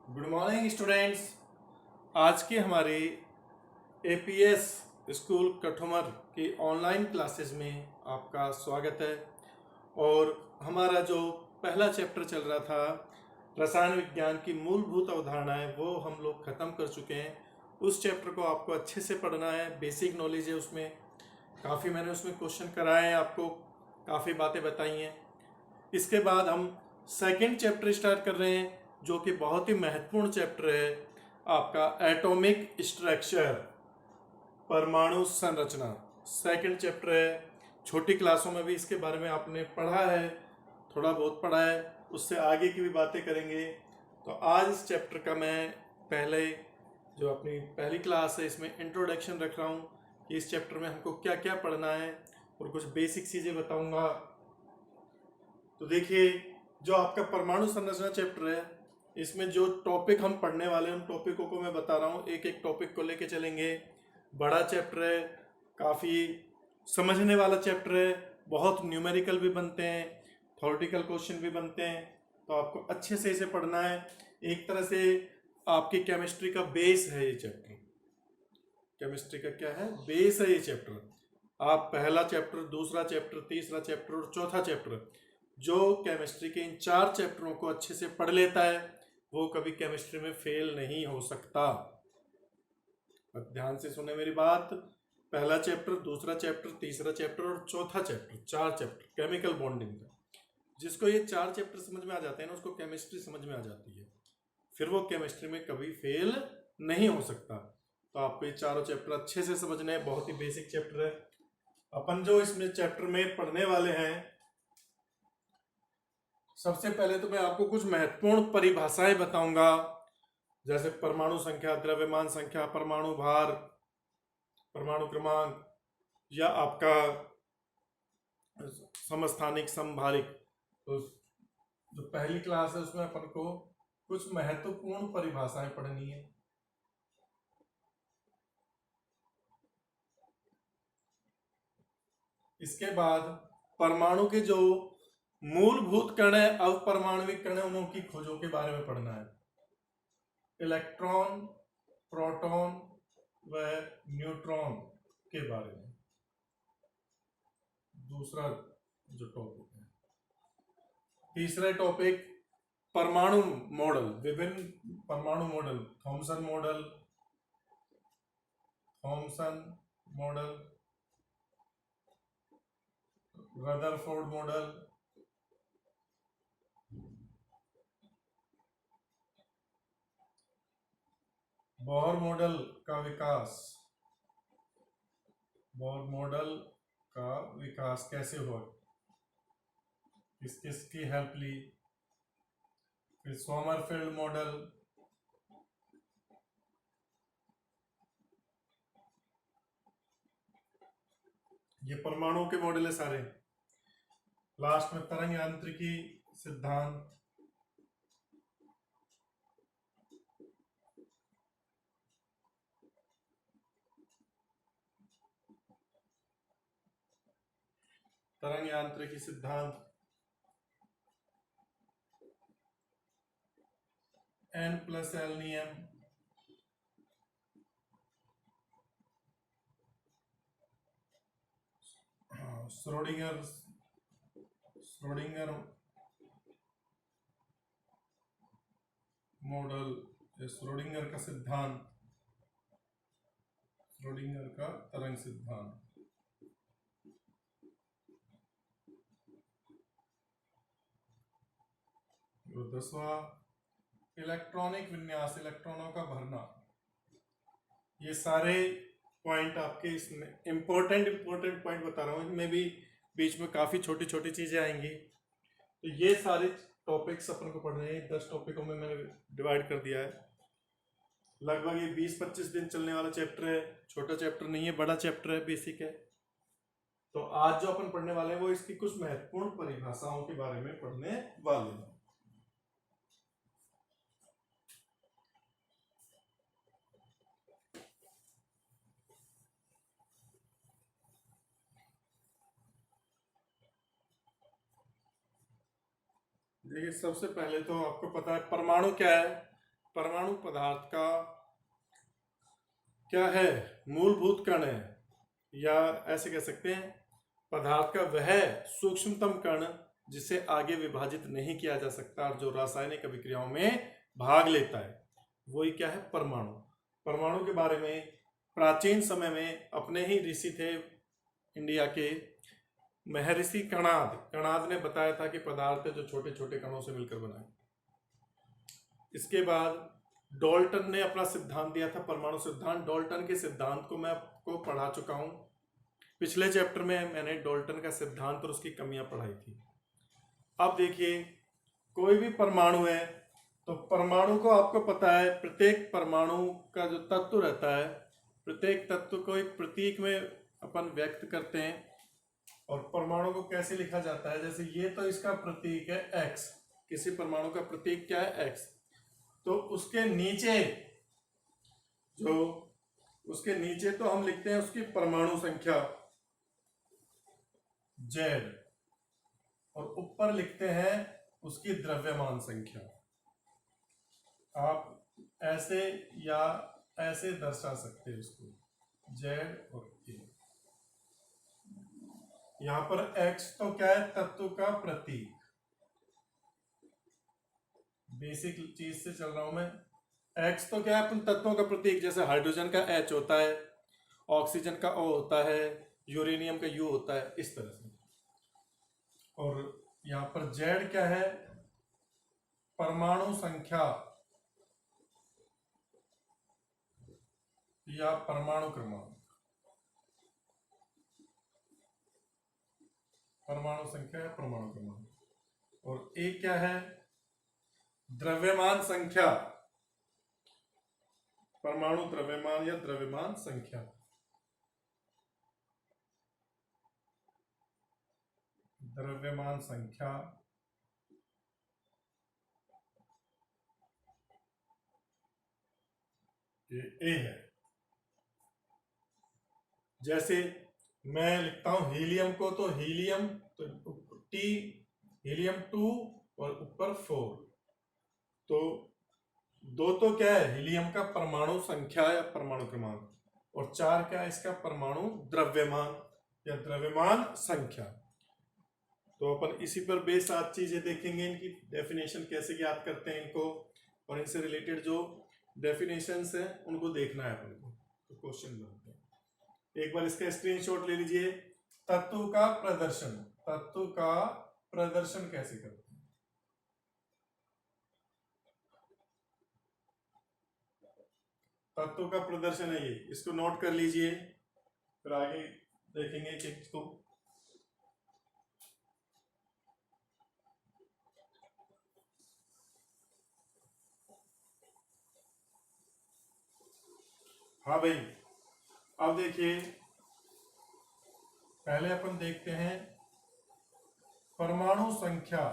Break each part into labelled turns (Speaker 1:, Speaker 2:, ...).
Speaker 1: Good morning students. आज की हमारी एपीएस स्कूल कठुमर की ऑनलाइन क्लासेस में आपका स्वागत है। और हमारा जो पहला चैप्टर चल रहा था रसायन विज्ञान की मूलभूत अवधारणाएं, वो हम लोग ख़त्म कर चुके हैं। उस चैप्टर को आपको अच्छे से पढ़ना है, बेसिक नॉलेज है उसमें। काफ़ी मैंने उसमें क्वेश्चन कराए हैं, आपको काफ़ी बातें बताई हैं। इसके बाद हम सेकंड चैप्टर स्टार्ट कर रहे हैं, जो कि बहुत ही महत्वपूर्ण चैप्टर है आपका एटॉमिक स्ट्रक्चर, परमाणु संरचना। सेकंड चैप्टर है। छोटी क्लासों में भी इसके बारे में आपने पढ़ा है, थोड़ा बहुत पढ़ा है, उससे आगे की भी बातें करेंगे। तो आज इस चैप्टर का मैं पहले जो अपनी पहली क्लास है इसमें इंट्रोडक्शन रख रहा हूँ कि इस चैप्टर में हमको क्या क्या पढ़ना है, और कुछ बेसिक चीज़ें बताऊँगा। तो देखिए, जो आपका परमाणु संरचना चैप्टर है, इसमें जो टॉपिक हम पढ़ने वाले हैं उन टॉपिकों को मैं बता रहा हूँ, एक एक टॉपिक को लेके चलेंगे। बड़ा चैप्टर है, काफ़ी समझने वाला चैप्टर है, बहुत न्यूमेरिकल भी बनते हैं, थ्योरेटिकल क्वेश्चन भी बनते हैं। तो आपको अच्छे से इसे पढ़ना है। एक तरह से आपकी केमिस्ट्री का बेस है ये चैप्टर। केमिस्ट्री का क्या है, बेस है ये चैप्टर। आप पहला चैप्टर, दूसरा चैप्टर, तीसरा चैप्टर और चौथा चैप्टर, जो केमिस्ट्री के इन 4 चैप्टरों को अच्छे से पढ़ लेता है, वो कभी केमिस्ट्री में फेल नहीं हो सकता। अब ध्यान से सुने मेरी बात। पहला चैप्टर, दूसरा चैप्टर, तीसरा चैप्टर और चौथा चैप्टर, 4 चैप्टर केमिकल बॉन्डिंग का। जिसको ये 4 चैप्टर समझ में आ जाते हैं ना, उसको केमिस्ट्री समझ में आ जाती है, फिर वो केमिस्ट्री में कभी फेल नहीं हो सकता। तो आपको ये चारों चैप्टर अच्छे से समझने हैं, बहुत ही बेसिक चैप्टर है। अपन जो इसमें चैप्टर में पढ़ने वाले हैं, सबसे पहले तो मैं आपको कुछ महत्वपूर्ण परिभाषाएं बताऊंगा, जैसे परमाणु संख्या, द्रव्यमान संख्या, परमाणु भार, परमाणु क्रमांक, या आपका समस्थानिक समभारिक। तो जो पहली क्लास है उसमें अपन को कुछ महत्वपूर्ण परिभाषाएं पढ़नी है। इसके बाद परमाणु के जो मूलभूत कण है, अवपरमाणविक कण है, उनकी खोजों के बारे में पढ़ना है। इलेक्ट्रॉन, प्रोटॉन व न्यूट्रॉन के बारे में दूसरा जो टॉपिक है। तीसरा टॉपिक परमाणु मॉडल, विभिन्न परमाणु model, Thompson model, Rutherford model, Bohr model का विकास। बोहर मॉडल का विकास कैसे हुआ, किस किस की हेल्प ली। फिर सोमरफेल्ड मॉडल, ये परमाणु के मॉडल है सारे। लास्ट में तरंग यांत्रिकी सिद्धांत, तरंग यांत्रिकी सिद्धांत, N+L नियम, श्रोडिंगर श्रोडिंगर मॉडल, श्रोडिंगर का सिद्धांत, श्रोडिंगर का तरंग सिद्धांत। और 10वां इलेक्ट्रॉनिक विन्यास, इलेक्ट्रॉनों का भरना। ये सारे पॉइंट आपके इसमें इंपॉर्टेंट पॉइंट बता रहा हूँ, इनमें भी बीच में काफ़ी छोटी छोटी चीज़ें आएंगी। तो ये सारे टॉपिक्स अपन को पढ़ने हैं। 10 टॉपिकों में मैंने डिवाइड कर दिया है। लगभग ये 20-25 दिन चलने वाला चैप्टर है। छोटा चैप्टर नहीं है, बड़ा चैप्टर है, बेसिक है। तो आज जो अपन पढ़ने वाले हैं वो इसकी कुछ महत्वपूर्ण परिभाषाओं के बारे में पढ़ने वाले हैं। देखिए, सबसे पहले तो आपको पता है परमाणु क्या है। परमाणु पदार्थ का क्या है, मूलभूत कण है, या ऐसे कह सकते हैं पदार्थ का वह सूक्ष्मतम कण जिसे आगे विभाजित नहीं किया जा सकता और जो रासायनिक अभिक्रियाओं में भाग लेता है, वही क्या है, परमाणु। परमाणु के बारे में प्राचीन समय में अपने ही ऋषि थे इंडिया के, महर्षि कणाद। कणाद ने बताया था कि पदार्थ है जो छोटे छोटे कणों से मिलकर बना है। इसके बाद डाल्टन ने अपना सिद्धांत दिया था, परमाणु सिद्धांत। डाल्टन के सिद्धांत को मैं आपको पढ़ा चुका हूं। पिछले चैप्टर में मैंने डाल्टन का सिद्धांत और उसकी कमियां पढ़ाई थी। अब देखिए, कोई भी परमाणु है तो परमाणु को आपको पता है, प्रत्येक परमाणु का जो तत्व रहता है, प्रत्येक तत्व को एक प्रतीक में अपन व्यक्त करते हैं। और परमाणु को कैसे लिखा जाता है, जैसे ये तो इसका प्रतीक है एक्स, किसी परमाणु का प्रतीक क्या है, एक्स। तो उसके नीचे तो हम लिखते हैं उसकी परमाणु संख्या जेड, और ऊपर लिखते हैं उसकी द्रव्यमान संख्या। आप ऐसे या ऐसे दर्शा सकते हैं उसको, जेड और ए। यहां पर एक्स तो क्या है, तत्व का प्रतीक। बेसिक चीज से चल रहा हूं मैं। एक्स तो क्या है, अपन तत्वों का प्रतीक, जैसे हाइड्रोजन का एच होता है, ऑक्सीजन का ओ होता है, यूरेनियम का यू होता है, इस तरह से। और यहां पर जेड क्या है, परमाणु संख्या या परमाणु क्रमांक। परमाणु संख्या या परमाणु क्रमांक। और ए क्या है, द्रव्यमान संख्या, परमाणु द्रव्यमान या द्रव्यमान संख्या। द्रव्यमान संख्या ये ए है। जैसे मैं लिखता हूं हीलियम को, तो हीलियम तो टी, हीलियम 2 और ऊपर 4। तो दो तो क्या है, हीलियम का परमाणु संख्या या परमाणु क्रमांक, और 4 क्या है, इसका परमाणु द्रव्यमान या द्रव्यमान संख्या। तो अपन इसी पर बेस आज चीजें देखेंगे, इनकी डेफिनेशन कैसे ज्ञात करते हैं इनको, और इनसे रिलेटेड जो डेफिनेशंस हैं उनको देखना है अपन को। तो क्वेश्चन बनते हैं, एक बार इसका स्क्रीनशॉट ले लीजिए। तत्व का प्रदर्शन, तत्व का प्रदर्शन कैसे करते हैं। तत्व का प्रदर्शन है ये, इसको नोट कर लीजिए, फिर आगे देखेंगे कि इसको। हाँ भाई, अब देखिए, पहले अपन देखते हैं परमाणु संख्या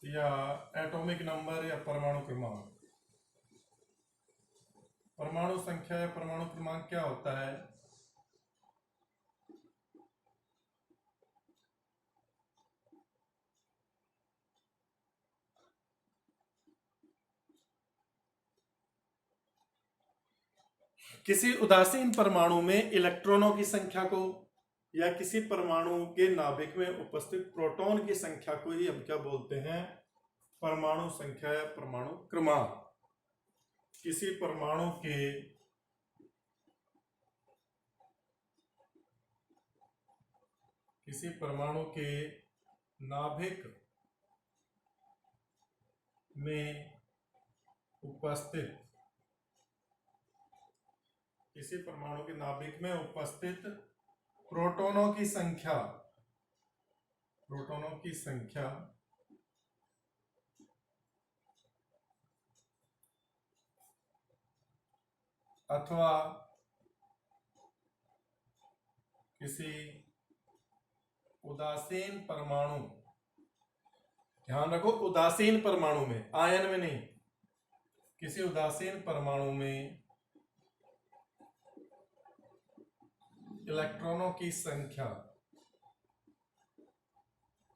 Speaker 1: या एटॉमिक नंबर या परमाणु क्रमांक। परमाणु संख्या या परमाणु क्रमांक क्या होता है, किसी उदासीन परमाणु में इलेक्ट्रॉनों की संख्या को या किसी परमाणु के नाभिक में उपस्थित प्रोटॉन की संख्या को ही हम क्या बोलते हैं, परमाणु संख्या या परमाणु क्रमांक। किसी परमाणु के नाभिक में उपस्थित, किसी परमाणु के नाभिक में उपस्थित प्रोटॉनों की संख्या, प्रोटॉनों की संख्या अथवा किसी उदासीन परमाणु, ध्यान रखो उदासीन परमाणु में, आयन में नहीं, किसी उदासीन परमाणु में इलेक्ट्रॉनों की संख्या,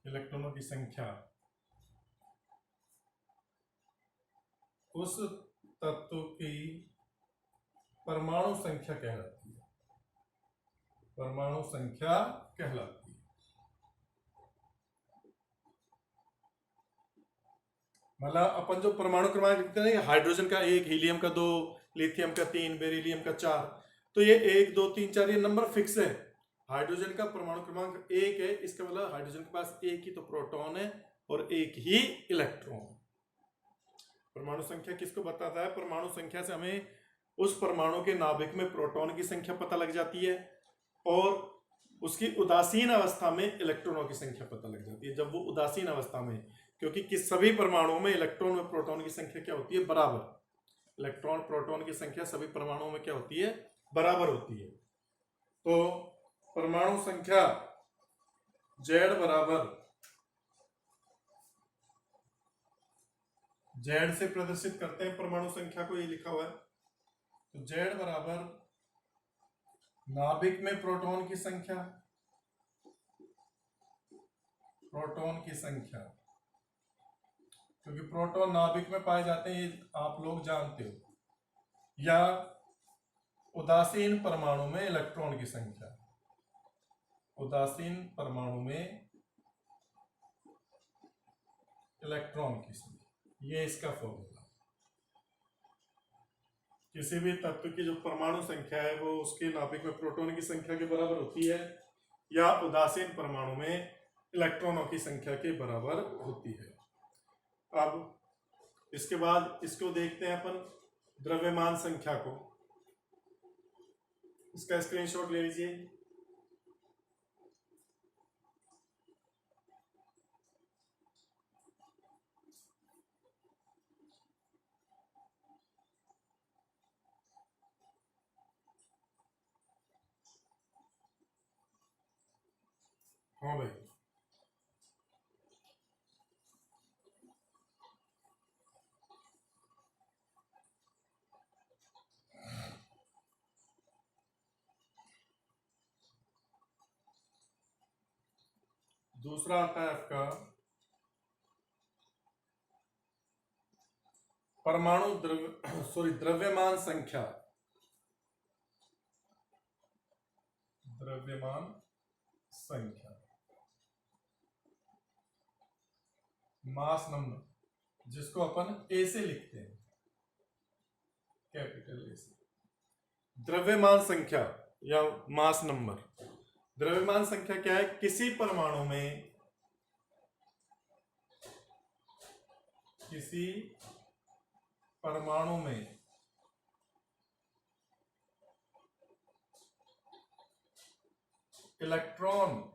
Speaker 1: इलेक्ट्रॉनों की संख्या उस तत्व की परमाणु संख्या कहलाती है, परमाणु संख्या कहलाती है। मतलब अपन जो परमाणु क्रमांक लिखते हैं, हाइड्रोजन का 1, हीलियम का 2, लिथियम का 3, बेरिलियम का 4, तो ये 1 2 3 4 ये नंबर फिक्स है। हाइड्रोजन का परमाणु क्रमांक 1 है, इसका मतलब हाइड्रोजन के पास एक ही तो प्रोटॉन है और एक ही इलेक्ट्रॉन। परमाणु संख्या किसको बताता है? परमाणु संख्या से हमें उस परमाणु के नाभिक में प्रोटॉन की संख्या पता लग जाती है और उसकी उदासीन अवस्था में इलेक्ट्रॉनों की संख्या पता लग जाती है। जब वो उदासीन अवस्था में, क्योंकि किस सभी परमाणुओं में इलेक्ट्रॉन और प्रोटॉन की संख्या क्या होती है? बराबर। इलेक्ट्रॉन प्रोटॉन की संख्या सभी परमाणुओं में क्या होती है? बराबर होती है। तो परमाणु संख्या Z बराबर Z से प्रदर्शित करते हैं परमाणु संख्या को, ये लिखा हुआ है। तो Z बराबर नाभिक में प्रोटॉन की संख्या, प्रोटॉन की संख्या, क्योंकि प्रोटॉन नाभिक में पाए जाते हैं, ये आप लोग जानते हो, या उदासीन परमाणु में इलेक्ट्रॉन की संख्या, उदासीन परमाणु में इलेक्ट्रॉन की संख्या, ये इसका फॉर्मूला। किसी भी तत्व की जो परमाणु संख्या है वो उसके नाभिक में प्रोटॉन की संख्या के बराबर होती है या उदासीन परमाणु में इलेक्ट्रॉनों की संख्या के बराबर होती है। अब इसके बाद इसको देखते हैं अपन द्रव्यमान संख्या को। इसका स्क्रीनशॉट ले लीजिए। हाँ भाई, दूसरा आता है आपका परमाणु द्रव्यमान संख्या, द्रव्यमान संख्या, मास नंबर, जिसको अपन ए से लिखते हैं, कैपिटल ए से। द्रव्यमान संख्या या मास नंबर। द्रव्यमान संख्या क्या है? किसी परमाणु में, किसी परमाणु में इलेक्ट्रॉन,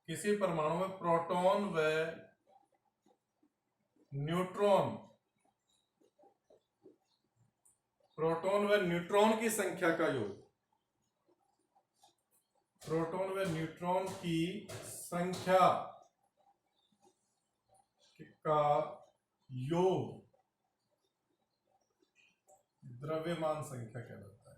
Speaker 1: किसी परमाणु में प्रोटॉन व न्यूट्रॉन, प्रोटॉन व न्यूट्रॉन की संख्या का योग, प्रोटॉन व न्यूट्रॉन की संख्या का योग द्रव्यमान संख्या कहलाता है।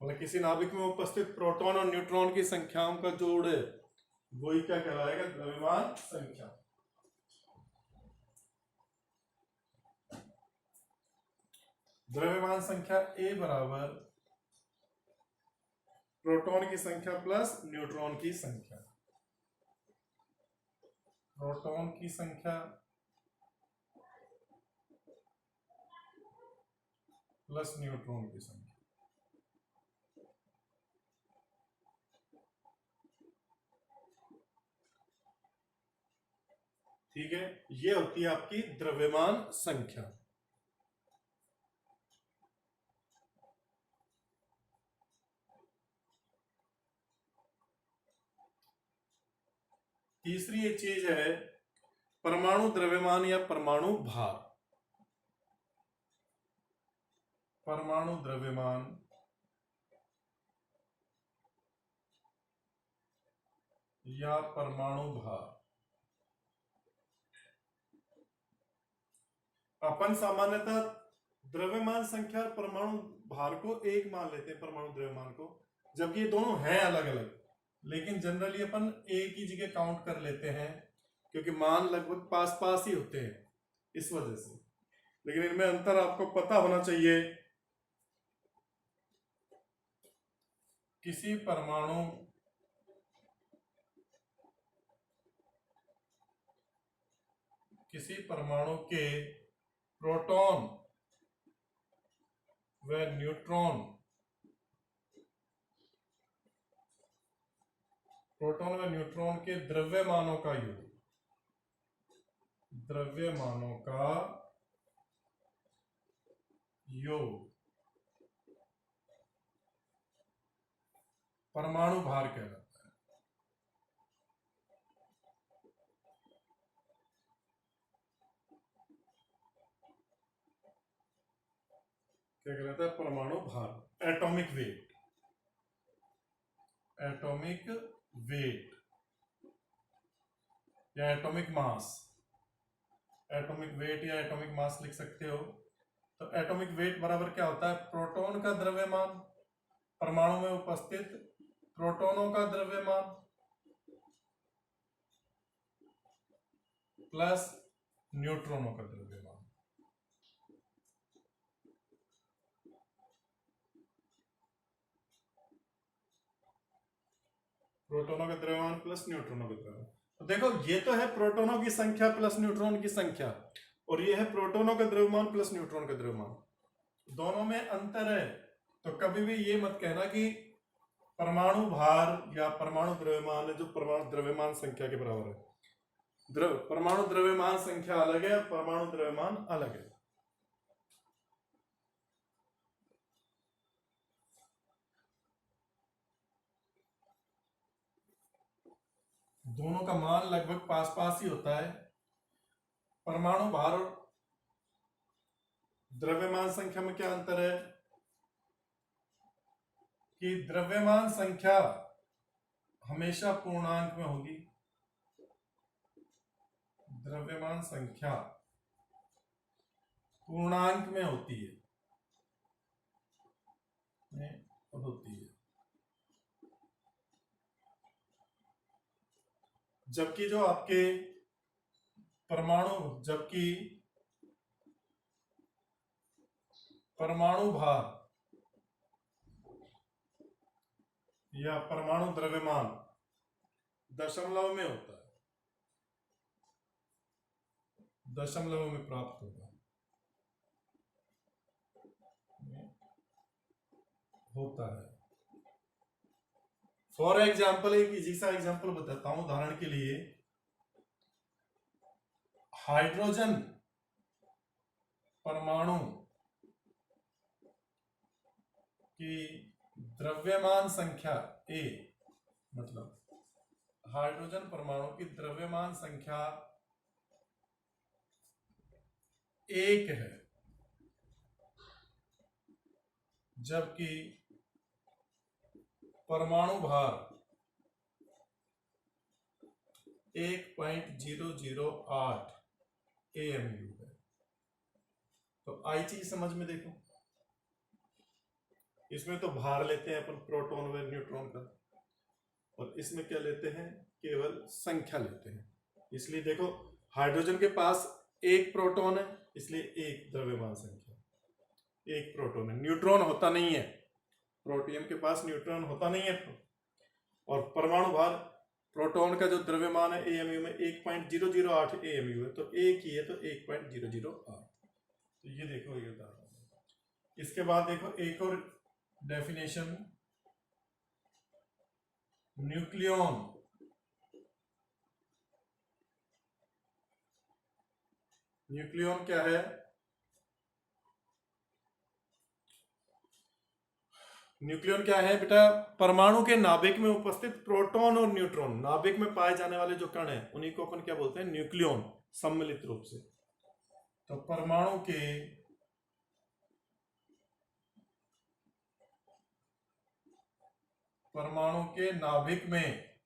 Speaker 1: मतलब किसी नाभिक में उपस्थित प्रोटॉन और न्यूट्रॉन की संख्याओं का जोड़ है, वही क्या कहलाएगा? द्रव्यमान संख्या। द्रव्यमान संख्या ए बराबर प्रोटॉन की संख्या प्लस न्यूट्रॉन की संख्या, प्रोटॉन की संख्या प्लस न्यूट्रॉन की संख्या। ठीक है, ये होती है आपकी द्रव्यमान संख्या। तीसरी एक चीज है परमाणु द्रव्यमान या परमाणु भार। परमाणु द्रव्यमान या परमाणु भार। अपन सामान्यतः द्रव्यमान संख्या और परमाणु भार को एक मान लेते हैं, परमाणु द्रव्यमान को, जबकि ये दोनों हैं अलग अलग, लेकिन जनरली अपन एक ही जगह काउंट कर लेते हैं क्योंकि मान लगभग पास पास ही होते हैं इस वजह से। लेकिन इनमें अंतर आपको पता होना चाहिए। किसी परमाणु के प्रोटॉन व न्यूट्रॉन के द्रव्यमानों का योग, परमाणु भार कहलाता है। क्या कहलाता है? परमाणु भार, एटॉमिक वेट या एटॉमिक मास। एटॉमिक वेट या एटॉमिक मास लिख सकते हो। तो एटॉमिक वेट बराबर क्या होता है? प्रोटॉन का द्रव्यमान, परमाणु में उपस्थित प्रोटॉनों का द्रव्यमान प्लस न्यूट्रॉनों का द्रव्यमान। प्रोटॉनों का द्रव्यमान प्लस न्यूट्रॉनों का द्रव्यमान। तो देखो, ये तो है प्रोटॉनों की संख्या प्लस न्यूट्रॉन की संख्या, और ये है प्रोटॉनों का द्रव्यमान प्लस न्यूट्रॉन का द्रव्यमान। दोनों में अंतर है। तो कभी भी ये मत कहना कि परमाणु भार या परमाणु द्रव्यमान है जो परमाणु द्रव्यमान संख्या के बराबर है। परमाणु द्रव्यमान संख्या अलग है, परमाणु द्रव्यमान अलग है। दोनों का मान लगभग पास पास ही होता है। परमाणु भार और द्रव्यमान संख्या में क्या अंतर है कि द्रव्यमान संख्या हमेशा पूर्णांक में होगी। द्रव्यमान संख्या पूर्णांक में होती है। जबकि जो आपके परमाणु भार या परमाणु द्रव्यमान दशमलव में होता है, दशमलव में प्राप्त होता है। फॉर एग्जाम्पल, एक इजी सा एग्जाम्पल बताता हूं उदाहरण के लिए। हाइड्रोजन परमाणु की द्रव्यमान संख्या A, मतलब हाइड्रोजन परमाणु की द्रव्यमान संख्या 1 है, जबकि परमाणु भार 1.008 AMU है। तो आई चीज समझ में देखो, इसमें तो भार लेते हैं अपन प्रोटॉन व न्यूट्रॉन का, और इसमें क्या लेते हैं? केवल संख्या लेते हैं। इसलिए देखो, हाइड्रोजन के पास एक प्रोटॉन है, इसलिए एक द्रव्यमान संख्या, एक प्रोटॉन है। न्यूट्रॉन होता नहीं है, प्रोटियम के पास न्यूट्रॉन होता नहीं है। और परमाणु भार, प्रोटॉन का जो द्रव्यमान है AMU में 1.008 AMU है, तो एक ही है, तो 1.008। तो ये देखो, ये उदाहरण। इसके बाद देखो एक और डेफिनेशन, न्यूक्लियॉन। न्यूक्लियॉन क्या है? न्यूक्लियॉन क्या है बेटा? परमाणु के नाभिक में उपस्थित प्रोटॉन और न्यूट्रॉन, नाभिक में पाए जाने वाले जो कण हैं उन्हीं को अपन क्या बोलते हैं? न्यूक्लियॉन, सम्मिलित रूप से। तो परमाणु के नाभिक में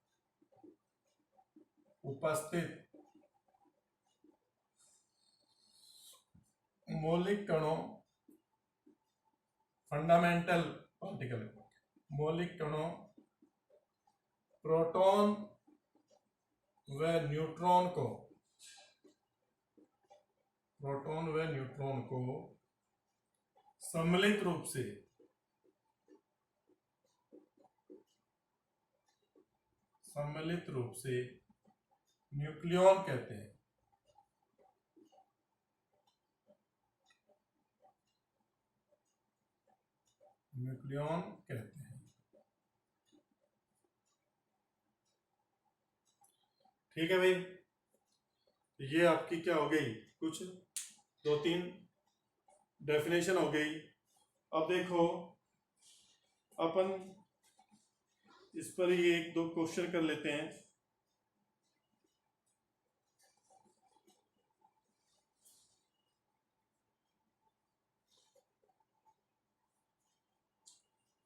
Speaker 1: उपस्थित मौलिक कणों फंडामेंटल पार्टिकल, मौलिक कणों, प्रोटॉन व न्यूट्रॉन को, प्रोटॉन व न्यूट्रॉन को सम्मिलित रूप से न्यूक्लियॉन कहते हैं। न्यूक्लियॉन कहते हैं। ठीक है भाई, ये आपकी क्या हो गई, कुछ 2-3 डेफिनेशन हो गई। अब देखो अपन इस पर ही 1-2 क्वेश्चन कर लेते हैं।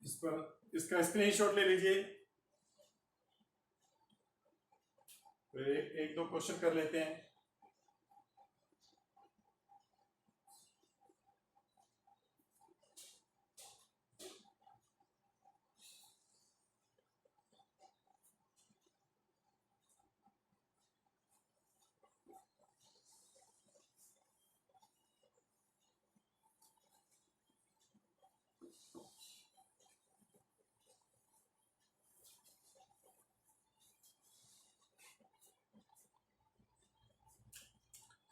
Speaker 1: इस पर इसका स्क्रीनशॉट ले लीजिए। तो 1-2 क्वेश्चन कर लेते हैं।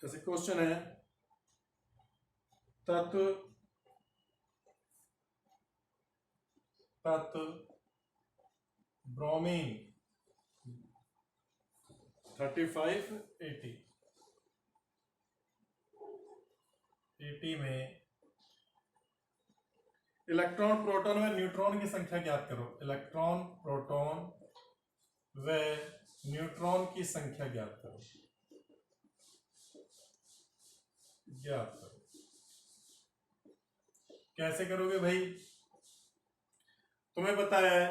Speaker 1: जैसे क्वेश्चन है, तत्व ब्रोमीन 3580 में इलेक्ट्रॉन, प्रोटॉन व न्यूट्रॉन की संख्या ज्ञात करो। इलेक्ट्रॉन, प्रोटॉन व न्यूट्रॉन की संख्या ज्ञात करो। कैसे करोगे भाई? तुम्हें पता है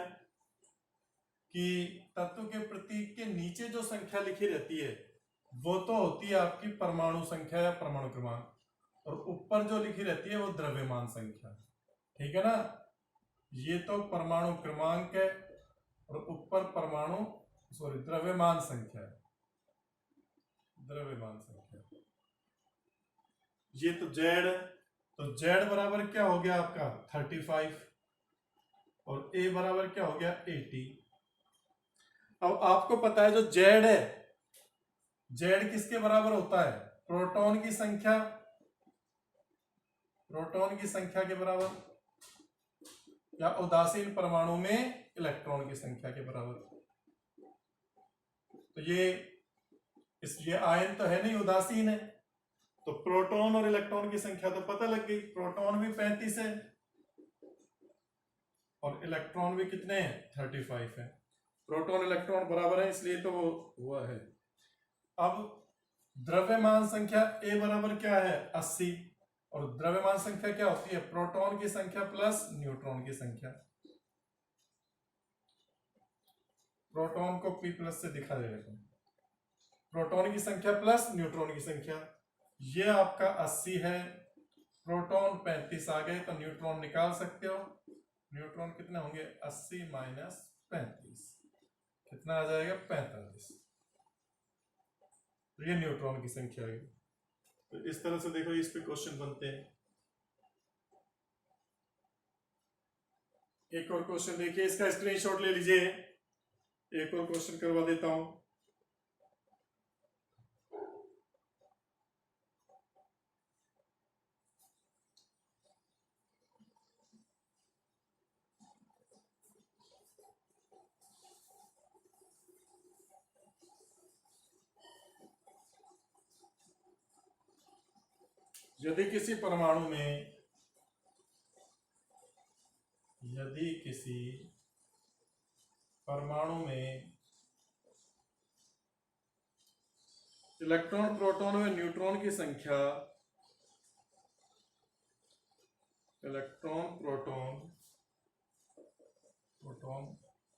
Speaker 1: कि तत्व के प्रतीक के नीचे जो संख्या लिखी रहती है वो तो होती है आपकी परमाणु संख्या या परमाणु क्रमांक, और ऊपर जो लिखी रहती है वो द्रव्यमान संख्या। ठीक है ना? ये तो परमाणु क्रमांक है और ऊपर द्रव्यमान संख्या है। द्रव्यमान संख्या ये तो जेड, तो जेड बराबर क्या हो गया आपका 35 और ए बराबर क्या हो गया 80। अब आपको पता है जो जेड है, जेड किसके बराबर होता है? प्रोटॉन की संख्या, प्रोटॉन की संख्या के बराबर, या उदासीन परमाणु में इलेक्ट्रॉन की संख्या के बराबर। तो ये आयन तो है नहीं, उदासीन है, तो प्रोटॉन और इलेक्ट्रॉन की संख्या तो पता लग गई। प्रोटॉन भी 35 है और इलेक्ट्रॉन भी कितने हैं 35 है। प्रोटॉन इलेक्ट्रॉन बराबर है, इसलिए तो वो हुआ है। अब द्रव्यमान संख्या ए बराबर क्या है 80, और द्रव्यमान संख्या क्या होती है? प्रोटॉन की संख्या प्लस न्यूट्रॉन की संख्या। प्रोटॉन को P प्लस से दिखा दे रहे हैं। प्रोटॉन की संख्या प्लस न्यूट्रॉन की संख्या, ये आपका 80 है, प्रोटॉन 35 आ गए, तो न्यूट्रॉन निकाल सकते हो। न्यूट्रॉन कितने होंगे? 80 माइनस 35, कितना आ जाएगा 45। तो ये न्यूट्रॉन की संख्या है। तो इस तरह से देखो इस पे क्वेश्चन बनते हैं। एक और क्वेश्चन देखिए, इसका स्क्रीनशॉट ले लीजिए, एक और क्वेश्चन करवा देता हूं। यदि किसी परमाणु में इलेक्ट्रॉन, प्रोटॉन व न्यूट्रॉन की संख्या, इलेक्ट्रॉन, प्रोटॉन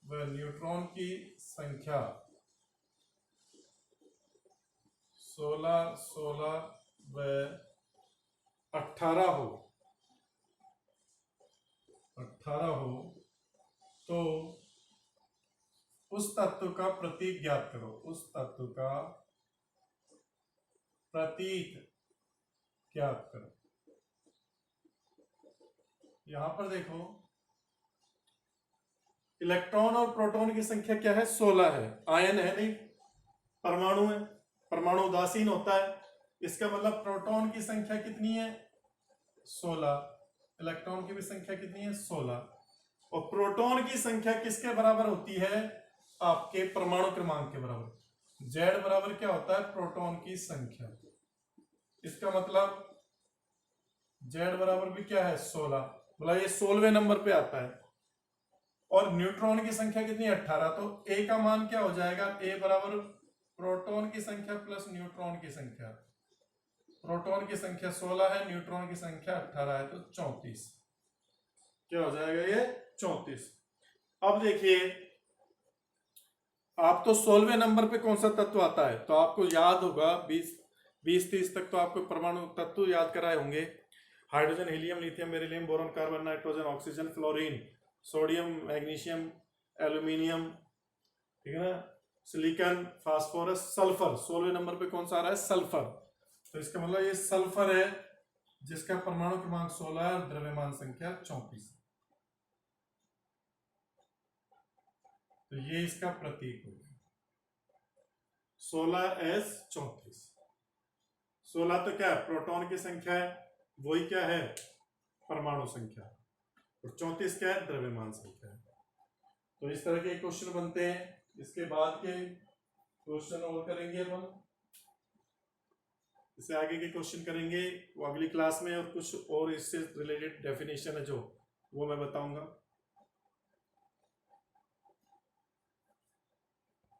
Speaker 1: व न्यूट्रॉन की संख्या 16, 16 व 18 हो, 18 हो तो उस तत्व का प्रतीक ज्ञात करो। उस तत्व का प्रतीक ज्ञात करो। यहां पर देखो, इलेक्ट्रॉन और प्रोटॉन की संख्या क्या है? 16 है। आयन है नहीं, परमाणु है, परमाणु उदासीन होता है। इसका मतलब प्रोटॉन की संख्या कितनी है? 16। इलेक्ट्रॉन की भी संख्या कितनी है? 16। और प्रोटॉन की संख्या किसके बराबर होती है? आपके परमाणु क्रमांक के बराबर। जेड बराबर क्या होता है? प्रोटॉन की संख्या। इसका मतलब जेड बराबर भी क्या है? 16। बोला ये 16वें नंबर पे आता है। और न्यूट्रॉन की संख्या कितनी है? 18। तो ए का मान क्या हो जाएगा? ए बराबर प्रोटॉन की संख्या प्लस न्यूट्रॉन की संख्या। प्रोटॉन की संख्या 16 है, न्यूट्रॉन की संख्या 18 है, तो 34। क्या हो जाएगा ये? 34। अब देखिए, आप तो 16वें नंबर पे कौन सा तत्व आता है? तो आपको याद होगा 20-30 तक तो आपको परमाणु तत्व याद कराए होंगे। Hydrogen, helium, lithium, beryllium, boron, carbon, nitrogen, oxygen, fluorine, sodium, magnesium, aluminium, ठीक है ना, सिलिकॉन, फास्फोरस, सल्फर। 16वें नंबर पे कौन सा आ रहा है? सल्फर। तो इसका मतलब ये सल्फर है, जिसका परमाणु क्रमांक 16 है और द्रव्यमान संख्या 34। तो ये इसका प्रतीक हो गया 16s34। 16 तो क्या है? प्रोटॉन की संख्या है, वही क्या है? परमाणु संख्या। और 34 क्या है? द्रव्यमान संख्या है। तो इस तरह के क्वेश्चन बनते हैं। इसके बाद के क्वेश्चन और करेंगे अपन, इससे आगे के क्वेश्चन करेंगे वो अगली क्लास में। और कुछ और इससे रिलेटेड डेफिनेशन है जो वो मैं बताऊंगा।